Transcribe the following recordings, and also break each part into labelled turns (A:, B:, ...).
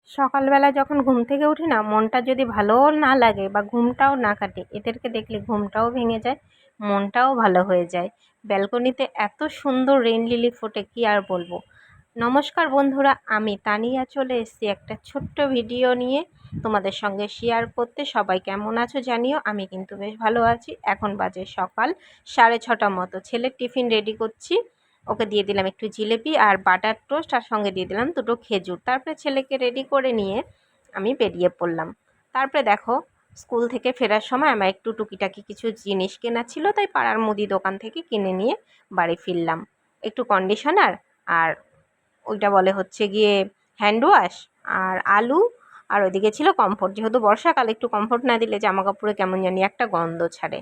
A: সকালবেলা যখন ঘুম থেকে উঠি না, মনটা যদি ভালোও না লাগে বা ঘুমটাও না কাটে, এদেরকে দেখলে ঘুমটাও ভেঙে যায়, মনটাও ভালো হয়ে যায়। ব্যালকনিতে এত সুন্দর রেইন লিলি ফোটে, কি আর বলবো। নমস্কার বন্ধুরা, আমি তানিয়া চলে এসেছি একটা ছোট্ট ভিডিও নিয়ে তোমাদের সঙ্গে শেয়ার করতে। সবাই কেমন আছো জানিও, আমি কিন্তু বেশ ভালো আছি। এখন বাজে সকাল 6:30 মতো। ছেলের টিফিন রেডি করছি। ওকে দিয়ে দিলাম একটু জিলেপি আর বাটার টোস্ট, আর সঙ্গে দিয়ে দিলাম দুটো খেজুর। তারপরে ছেলেকে রেডি করে নিয়ে আমি বেরিয়ে পড়লাম। তারপরে দেখো, স্কুল থেকে ফেরার সময় আমার একটু টুকিটাকি কিছু জিনিস কেনা ছিল, তাই পাড়ার মুদি দোকান থেকে কিনে নিয়ে বাড়ি ফিরলাম। একটু কন্ডিশনার, আর ওইটা বলে হচ্ছে গিয়ে হ্যান্ড ওয়াশ, আর আলু, আর ওইদিকে ছিল কমফোর্ট। যেহেতু বর্ষাকাল, একটু কমফোর্ট না দিলে জামা কাপড়ে কেমন জানি একটা গন্ধ ছাড়ে।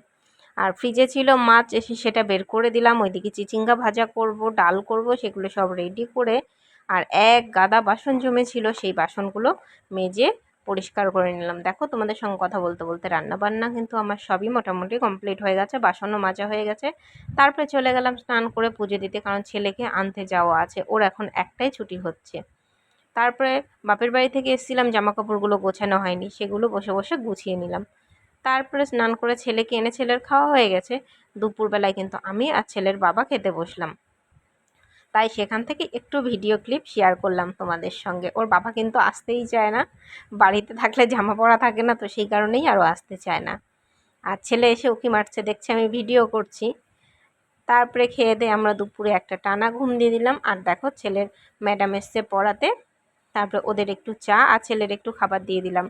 A: আর ফ্রিজে ছিল মাছ, এসে সেটা বের করে দিলাম। ওইদিকে চিচিঙ্গা ভাজা করব, ডাল করব, সেগুলো সব রেডি করে, আর এক গাদা বাসন জমেছিল, সেই বাসনগুলো মেজে পরিষ্কার করে নিলাম। দেখো, তোমাদের সঙ্গে কথা বলতে বলতে রান্নাবান্না কিন্তু আমার সবই মোটামুটি কমপ্লিট হয়ে গেছে, বাসনও মাজা হয়ে গেছে। তারপরে চলে গেলাম স্নান করে পুজো দিতে, কারণ ছেলেকে আনতে যাওয়া আছে, ওর এখন একটাই ছুটি হচ্ছে। তারপরে বাপের বাড়ি থেকে এসেছিলাম, জামা কাপড়গুলো গোছানো হয়নি, সেগুলো বসে বসে গুছিয়ে নিলাম। তারপরে স্নান করে ছেলেকে এনে, ছেলের খাওয়া হয়ে গেছে। দুপুরবেলায় কিন্তু আমি আর ছেলের বাবা খেতে বসলাম, তাই সেখান থেকে একটু ভিডিও ক্লিপ শেয়ার করলাম তোমাদের সঙ্গে। ওর বাবা কিন্তু আসতেই চায় না, বাড়িতে থাকলে জামা পরা থাকে না, তো সেই কারণেই আরও আসতে চায় না। আর ছেলে এসে উকি মারছে, দেখছে আমি ভিডিও করছি। তারপরে খেয়ে দিয়ে আমরা দুপুরে একটা টানা ঘুম দিয়ে দিলাম। আর দেখো, ছেলের ম্যাডাম এসছে পড়াতে, তারপরে ওদের একটু চা আর ছেলের একটু খাবার দিয়ে দিলাম।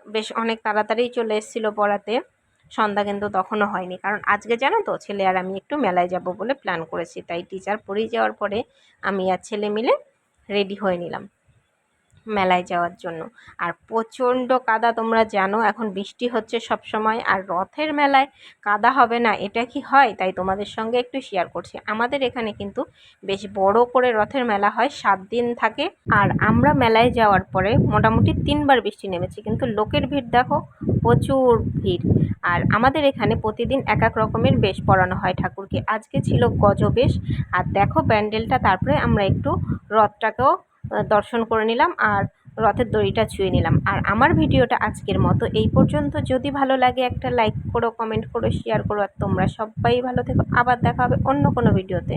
A: বেশ অনেক তাড়াতাড়ি চলে এসেছিলো পড়াতে, সন্ধ্যা কিন্তু তখনও হয়নি। কারণ আজকে জানো তো, ছেলে আর আমি একটু মেলায় যাব বলে প্ল্যান করেছি, তাই টিচার পড়িয়ে যাওয়ার পরে আমি আর ছেলে মিলে রেডি হয়ে নিলাম মেলায় যাওয়ার জন্য। আর প্রচণ্ড কাদা, তোমরা জানো এখন বৃষ্টি হচ্ছে সব সময়, আর রথের মেলায় কাদা হবে না এটা কি হয়? তাই তোমাদের সঙ্গে একটু শেয়ার করছি। আমাদের এখানে কিন্তু বেশ বড় করে রথের মেলা হয়, 7 দিন থাকে। আর আমরা মেলায় যাওয়ার পরে মোটামুটি 3বার বৃষ্টি নেমেছে, কিন্তু লোকের ভিড় দেখো, প্রচুর ভিড়। আর আমাদের এখানে প্রতিদিন এক এক রকমের বেশ পরানো হয় ঠাকুরকে। আজকে ছিল গজবেশ। আর দেখো প্যান্ডেলটা। তারপরে আমরা একটু রথটাকেও দর্শন করে নিলাম, আর রথের দড়িটা ছুঁয়ে নিলাম। আর আমার ভিডিওটা আজকের মতো এই পর্যন্ত। যদি ভালো লাগে একটা লাইক করো, কমেন্ট করো, শেয়ার করো। আর তোমরা সবাই ভালো থেকো। আবার দেখা হবে অন্য কোনো ভিডিওতে।